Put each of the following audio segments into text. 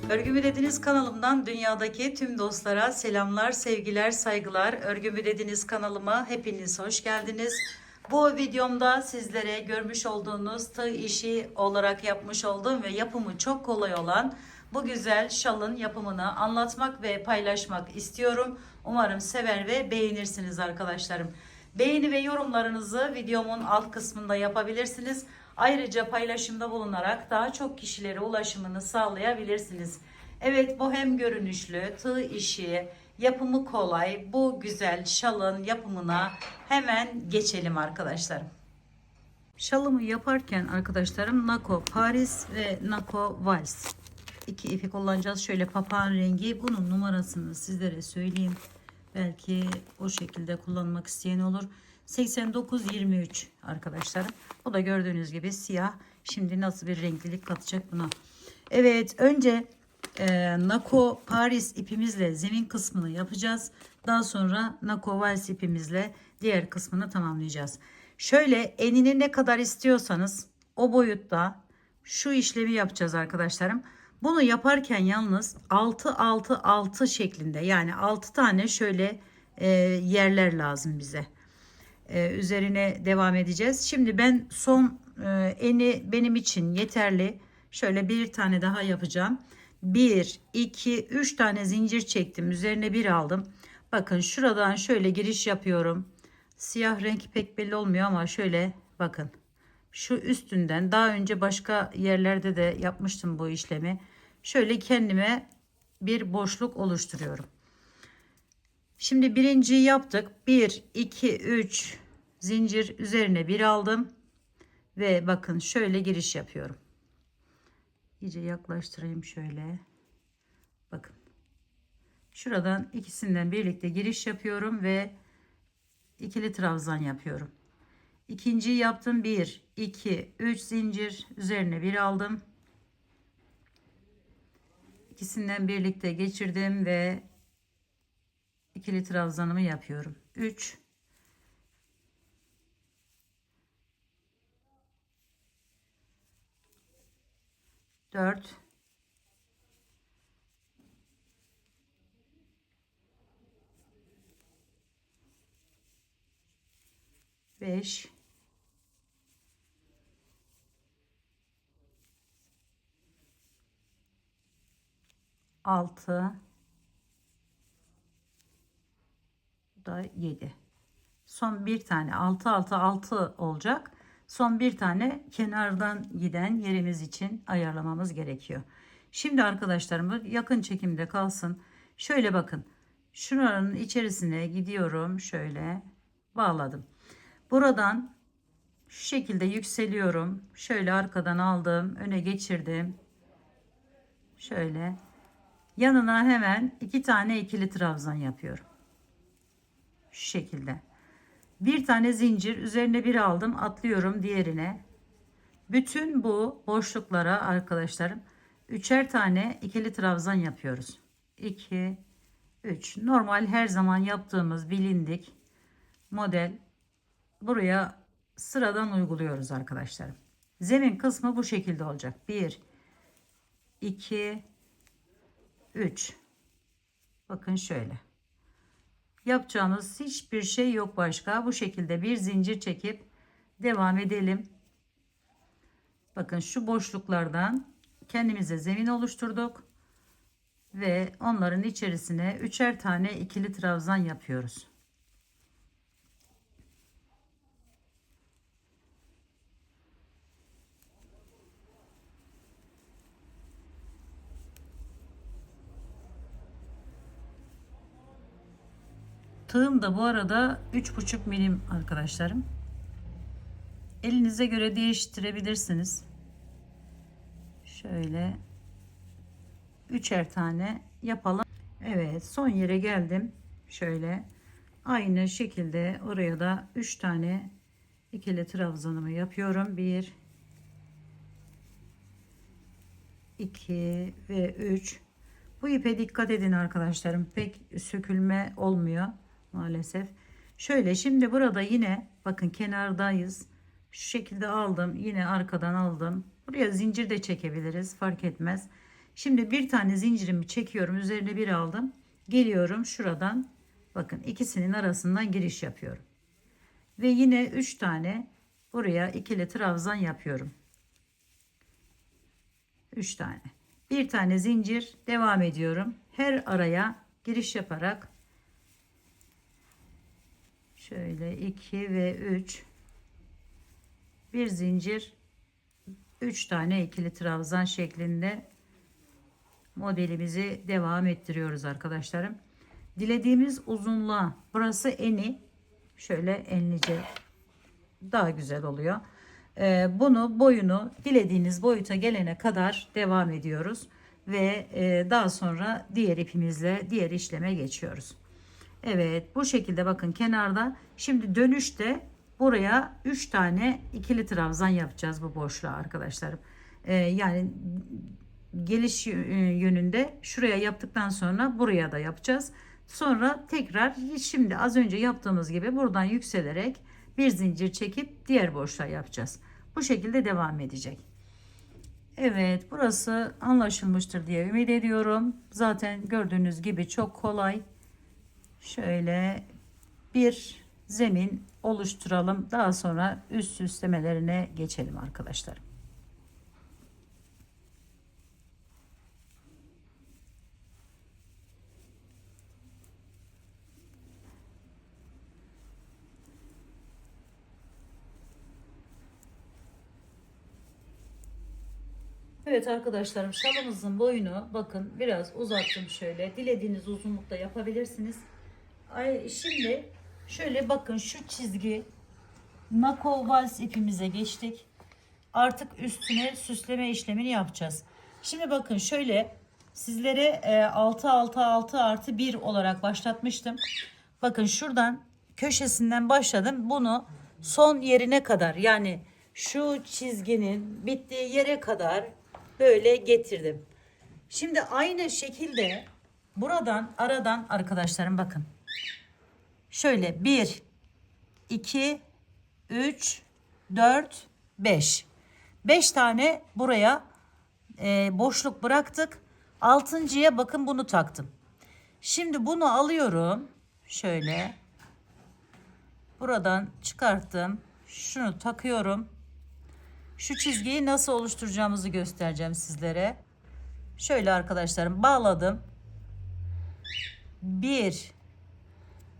Örgümü Dediniz kanalımdan dünyadaki tüm dostlara selamlar, sevgiler, saygılar. Örgümü Dediniz kanalıma hepiniz hoş geldiniz. Bu videomda sizlere görmüş olduğunuz tığ işi olarak yapmış olduğum ve yapımı çok kolay olan bu güzel şalın yapımını anlatmak ve paylaşmak istiyorum. Umarım sever ve beğenirsiniz arkadaşlarım. Beğeni ve yorumlarınızı videomun alt kısmında yapabilirsiniz. Ayrıca paylaşımda bulunarak daha çok kişilere ulaşımını sağlayabilirsiniz. Evet, bu hem görünüşlü, tığ işi, yapımı kolay, bu güzel şalın yapımına hemen geçelim arkadaşlarım. Şalımı yaparken arkadaşlarım Nako Paris ve Nako Vals iki ipi kullanacağız. Şöyle papağan rengi, bunun numarasını sizlere söyleyeyim. Belki o şekilde kullanmak isteyen olur. 89-23 arkadaşlarım. Bu da gördüğünüz gibi siyah. Şimdi nasıl bir renklilik katacak buna. Evet, önce Nako Paris ipimizle zemin kısmını yapacağız. Daha sonra Nako Vals ipimizle diğer kısmını tamamlayacağız. Şöyle enini ne kadar istiyorsanız o boyutta şu işlemi yapacağız arkadaşlarım. Bunu yaparken yalnız 6-6-6 şeklinde, yani 6 tane şöyle yerler lazım bize. Üzerine devam edeceğiz. Şimdi ben son eni benim için yeterli. Şöyle bir tane daha yapacağım. 1, 2, 3 tane zincir çektim. Üzerine bir aldım. Bakın şuradan şöyle giriş yapıyorum. Siyah renk pek belli olmuyor ama şöyle bakın. Şu üstünden daha önce başka yerlerde de yapmıştım bu işlemi. Şöyle kendime bir boşluk oluşturuyorum. Şimdi birinciyi yaptık. 1, 2, 3 zincir üzerine bir aldım. Ve bakın şöyle giriş yapıyorum. İyice yaklaştırayım şöyle. Bakın. Şuradan ikisinden birlikte giriş yapıyorum ve ikili trabzan yapıyorum. İkinciyi yaptım. 1, 2, 3 zincir üzerine bir aldım. İkisinden birlikte geçirdim ve ikili trabzanımı yapıyorum. 3, 4, 5, 6, bu da 7. Son bir tane 6 6 6 olacak. Son bir tane kenardan giden yerimiz için ayarlamamız gerekiyor. Şimdi arkadaşlarım, yakın çekimde kalsın. Şöyle bakın. Şuranın içerisine gidiyorum. Şöyle bağladım. Buradan şu şekilde yükseliyorum. Şöyle arkadan aldım. Öne geçirdim. Şöyle. Yanına hemen iki tane ikili trabzan yapıyorum. Şu şekilde. Bir tane zincir üzerine bir aldım, atlıyorum diğerine. Bütün bu boşluklara arkadaşlarım üçer tane ikili trabzan yapıyoruz. 2, 3. Normal her zaman yaptığımız bilindik model, buraya sıradan uyguluyoruz arkadaşlarım. Zemin kısmı bu şekilde olacak. 1, 2, 3. Bakın şöyle. Yapacağımız hiçbir şey yok başka. Bu şekilde bir zincir çekip devam edelim. Bakın şu boşluklardan kendimize zemin oluşturduk. Ve onların içerisine üçer tane ikili trabzan yapıyoruz. Tığım da bu arada 3,5 milim arkadaşlarım. Elinize göre değiştirebilirsiniz. Şöyle üçer tane yapalım. Evet, son yere geldim. Şöyle aynı şekilde oraya da 3 tane ikili trabzanımı yapıyorum. 1, 2 ve 3. Bu ipe dikkat edin arkadaşlarım. Pek sökülme olmuyor maalesef. Şöyle şimdi burada yine bakın kenardayız. Şu şekilde aldım. Yine arkadan aldım. Buraya zincir de çekebiliriz. Fark etmez. Şimdi bir tane zincirimi çekiyorum. Üzerine bir aldım. Geliyorum şuradan. Bakın ikisinin arasından giriş yapıyorum. Ve yine 3 tane buraya ikili trabzan yapıyorum. 3 tane. Bir tane zincir devam ediyorum. Her araya giriş yaparak şöyle 2 ve 3 bir zincir 3 tane ikili trabzan şeklinde modelimizi devam ettiriyoruz arkadaşlarım. Dilediğimiz uzunluğa, burası eni, şöyle enlice daha güzel oluyor. Bunu boyunu dilediğiniz boyuta gelene kadar devam ediyoruz ve daha sonra diğer ipimizle diğer işleme geçiyoruz. Evet, bu şekilde bakın kenarda. Şimdi dönüşte buraya 3 tane ikili trabzan yapacağız bu boşluğa arkadaşlarım. Yani geliş yönünde şuraya yaptıktan sonra buraya da yapacağız. Sonra tekrar şimdi az önce yaptığımız gibi buradan yükselerek bir zincir çekip diğer boşluğa yapacağız. Bu şekilde devam edecek. Evet, burası anlaşılmıştır diye ümit ediyorum. Zaten gördüğünüz gibi çok kolay. Şöyle bir zemin oluşturalım. Daha sonra üst süslemelerine geçelim arkadaşlar. Evet arkadaşlarım, şalımızın boyunu bakın biraz uzattım şöyle. Dilediğiniz uzunlukta yapabilirsiniz. Şimdi şöyle bakın şu çizgi Nako vals ipimize geçtik. Artık üstüne süsleme işlemini yapacağız. Şimdi bakın şöyle sizlere 6 6 6 artı 1 olarak başlatmıştım. Bakın şuradan köşesinden başladım. Bunu son yerine kadar, yani şu çizginin bittiği yere kadar böyle getirdim. Şimdi aynı şekilde buradan aradan arkadaşlarım bakın. Şöyle 1 2 3 4 5 5 tane buraya boşluk bıraktık. Altıncıya bakın bunu taktım. Şimdi bunu alıyorum. Şöyle buradan çıkarttım. Şunu takıyorum. Şu çizgiyi nasıl oluşturacağımızı göstereceğim sizlere. Şöyle arkadaşlarım bağladım. 1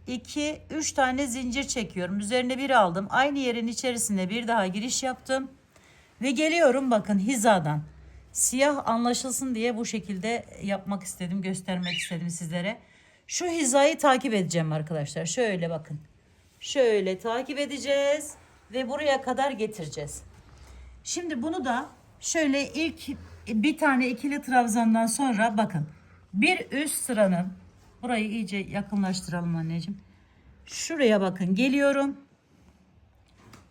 2 3 tane zincir çekiyorum. Üzerine bir aldım. Aynı yerin içerisinde bir daha giriş yaptım. Ve geliyorum bakın hizadan. Siyah anlaşılsın diye bu şekilde yapmak istedim, göstermek istedim sizlere. Şu hizayı takip edeceğim arkadaşlar. Şöyle bakın. Şöyle takip edeceğiz ve buraya kadar getireceğiz. Şimdi bunu da şöyle ilk bir tane ikili trabzandan sonra bakın. Bir üst sıranın, burayı iyice yakınlaştıralım anneciğim. Şuraya bakın geliyorum.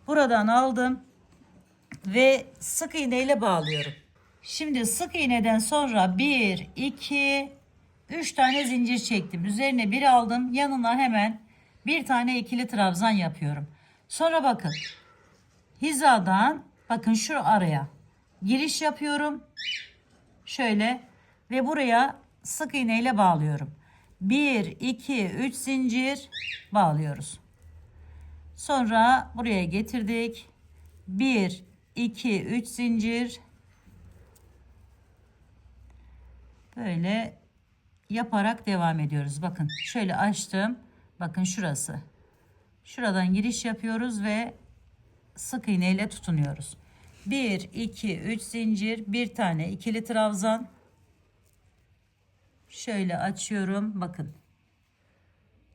Buradan aldım ve sık iğne ile bağlıyorum. Şimdi sık iğneden sonra 1 2 3 tane zincir çektim. Üzerine bir aldım. Yanına hemen bir tane ikili trabzan yapıyorum. Sonra bakın hizadan bakın şu araya giriş yapıyorum. Şöyle ve buraya sık iğne ile bağlıyorum. 1 2 3 zincir bağlıyoruz. Sonra buraya getirdik. 1 2 3 zincir böyle yaparak devam ediyoruz. Bakın şöyle açtım. Bakın şurası. Şuradan giriş yapıyoruz ve sık iğne ile tutunuyoruz. 1 2 3 zincir, bir tane ikili trabzan. Şöyle açıyorum. Bakın.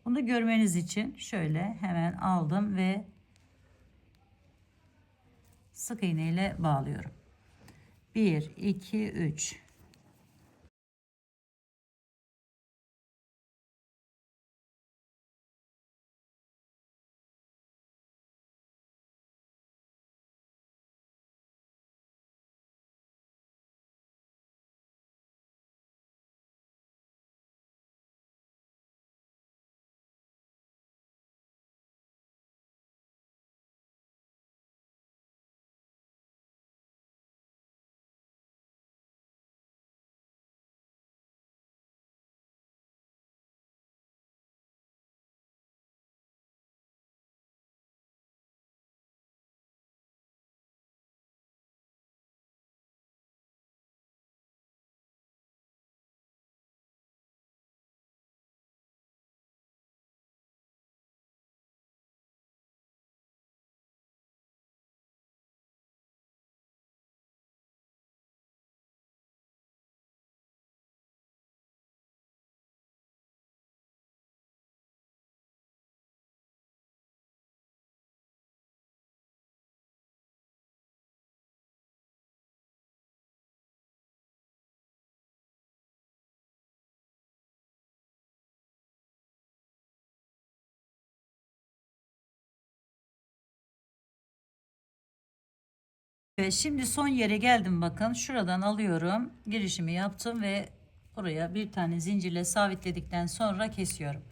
Bunu görmeniz için şöyle hemen aldım ve sık iğne ile bağlıyorum. 1 2 3 Evet, şimdi son yere geldim, bakın şuradan alıyorum, girişimi yaptım ve buraya bir tane zincirle sabitledikten sonra kesiyorum.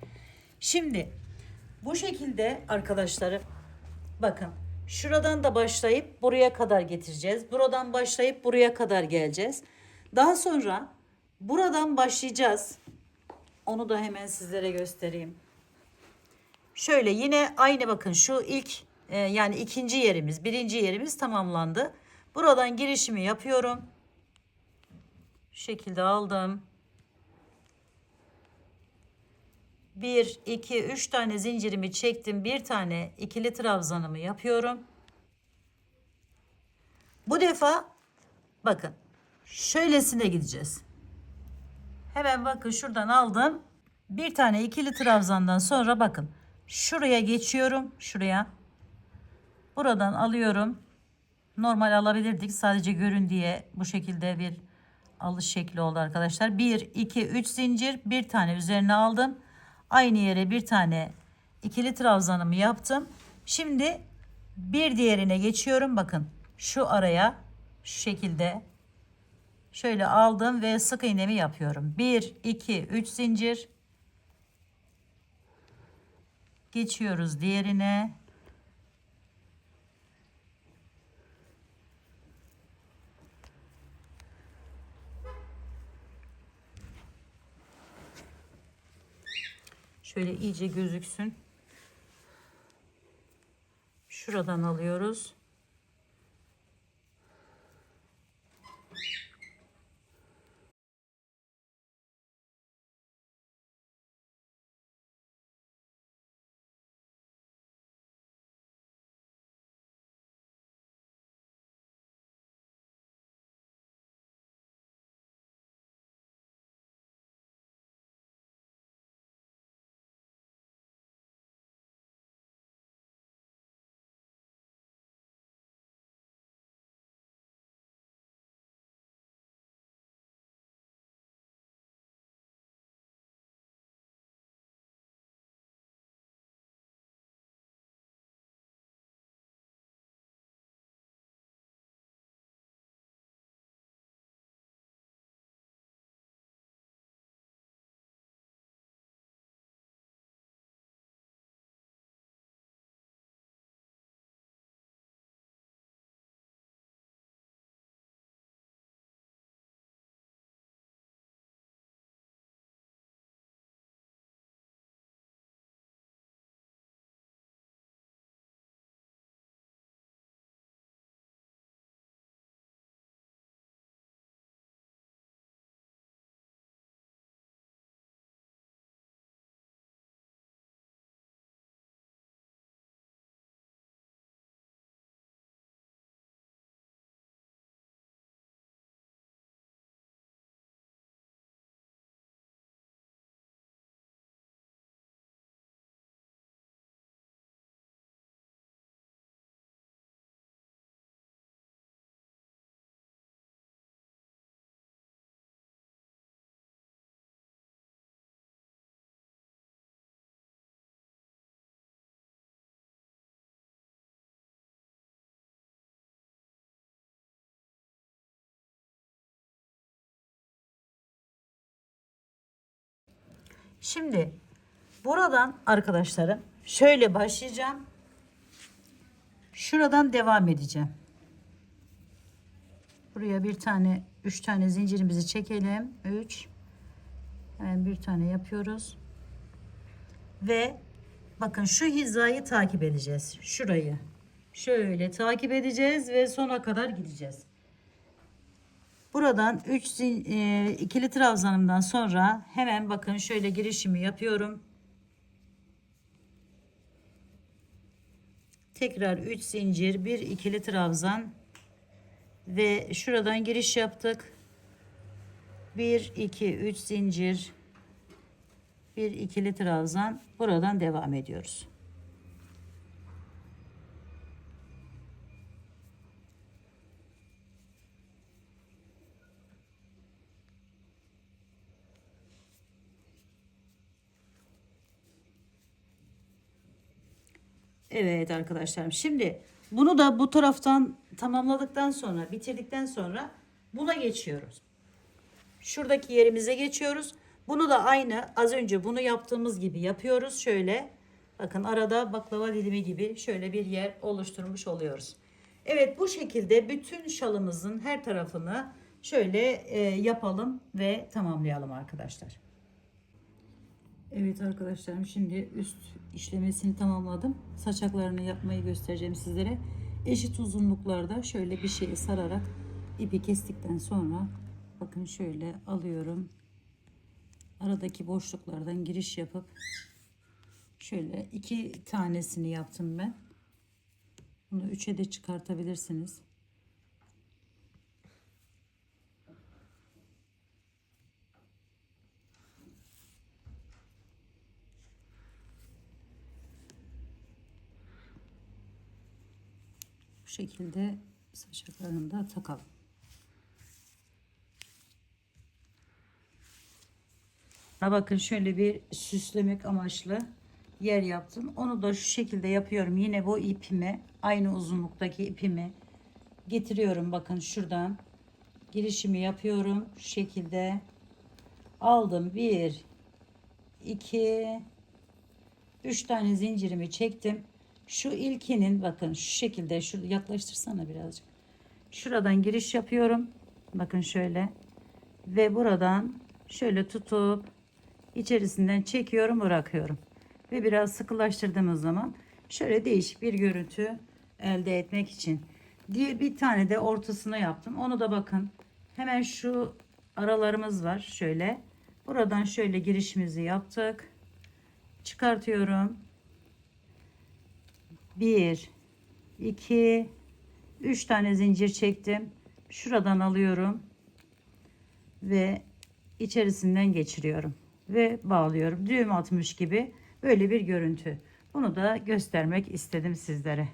Şimdi bu şekilde arkadaşlarım, bakın şuradan da başlayıp buraya kadar getireceğiz. Buradan başlayıp buraya kadar geleceğiz. Daha sonra buradan başlayacağız. Onu da hemen sizlere göstereyim. Şöyle yine aynı, bakın şu ilk yani ikinci yerimiz, birinci yerimiz tamamlandı. Buradan girişimi yapıyorum. Şu şekilde aldım. 1, 2, 3 tane zincirimi çektim. Bir tane ikili trabzanımı yapıyorum. Bu defa bakın şöylesine gideceğiz. Hemen bakın şuradan aldım. Bir tane ikili trabzandan sonra bakın şuraya geçiyorum. Şuraya. Buradan alıyorum. Normal alabilirdik. Sadece görün diye bu şekilde bir alış şekli oldu arkadaşlar. 1, 2, 3 zincir. Bir tane üzerine aldım. Aynı yere bir tane ikili trabzanımı yaptım. Şimdi bir diğerine geçiyorum. Bakın şu araya şu şekilde şöyle aldım ve sık iğnemi yapıyorum. 1, 2, 3 zincir. Geçiyoruz diğerine. Şöyle iyice gözüksün. Şuradan alıyoruz. Şimdi buradan arkadaşlarım şöyle başlayacağım. Şuradan devam edeceğim. Buraya bir tane, 3 tane zincirimizi çekelim. 3. Hemen bir tane yapıyoruz. Ve bakın şu hizayı takip edeceğiz. Şurayı. Şöyle takip edeceğiz ve sona kadar gideceğiz. Buradan 3 ikili trabzanımdan sonra hemen bakın şöyle girişimi yapıyorum. Tekrar 3 zincir, bir ikili trabzan ve şuradan giriş yaptık. 1, 2, 3 zincir, bir ikili trabzan. Buradan devam ediyoruz. Evet arkadaşlarım, şimdi Bunu da bu taraftan tamamladıktan sonra, bitirdikten sonra buna geçiyoruz. Şuradaki yerimize geçiyoruz. Bunu da aynı az önce bunu yaptığımız gibi yapıyoruz. Şöyle bakın, arada baklava dilimi gibi şöyle bir yer oluşturmuş oluyoruz. Evet, bu şekilde bütün şalımızın her tarafını şöyle yapalım ve tamamlayalım arkadaşlar. Evet arkadaşlarım, şimdi üst işlemesini tamamladım. Saçaklarını yapmayı göstereceğim sizlere. Eşit uzunluklarda şöyle bir şeyi sararak ipi kestikten sonra bakın şöyle alıyorum. Aradaki boşluklardan giriş yapıp şöyle 2 tanesini yaptım ben. Bunu 3'e de çıkartabilirsiniz. Bu şekilde saçaklarını da takalım. Bakın şöyle bir süslemek amaçlı yer yaptım. Onu da şu şekilde yapıyorum. Yine bu ipimi, aynı uzunluktaki ipimi getiriyorum. Bakın şuradan girişimi yapıyorum. Şu şekilde aldım. 1, 2, 3 tane zincirimi çektim. Şu ilkinin bakın şu şekilde, şu yaklaştırsana birazcık. Şuradan giriş yapıyorum. Bakın şöyle. Ve buradan şöyle tutup içerisinden çekiyorum, bırakıyorum. Ve biraz sıkılaştırdığımız zaman şöyle değişik bir görüntü elde etmek için. Diğer bir tane de ortasına yaptım. Onu da bakın. Hemen şu aralarımız var. Şöyle. Buradan şöyle girişimizi yaptık. Çıkartıyorum. 1, 2, 3 tane zincir çektim. Şuradan alıyorum. Ve içerisinden geçiriyorum. Ve bağlıyorum. Düğüm atmış gibi böyle bir görüntü. Bunu da göstermek istedim sizlere.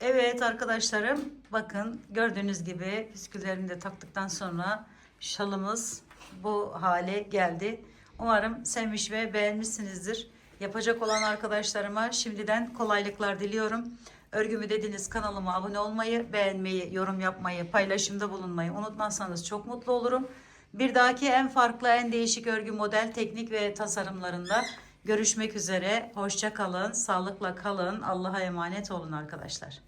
Evet arkadaşlarım, bakın gördüğünüz gibi püsküllerimi de taktıktan sonra şalımız bu hale geldi. Umarım sevmiş ve beğenmişsinizdir. Yapacak olan arkadaşlarıma şimdiden kolaylıklar diliyorum. Örgümü Dediniz kanalıma abone olmayı, beğenmeyi, yorum yapmayı, paylaşımda bulunmayı unutmazsanız çok mutlu olurum. Bir dahaki en farklı, en değişik örgü model, teknik ve tasarımlarında görüşmek üzere. Hoşça kalın, sağlıkla kalın. Allah'a emanet olun arkadaşlar.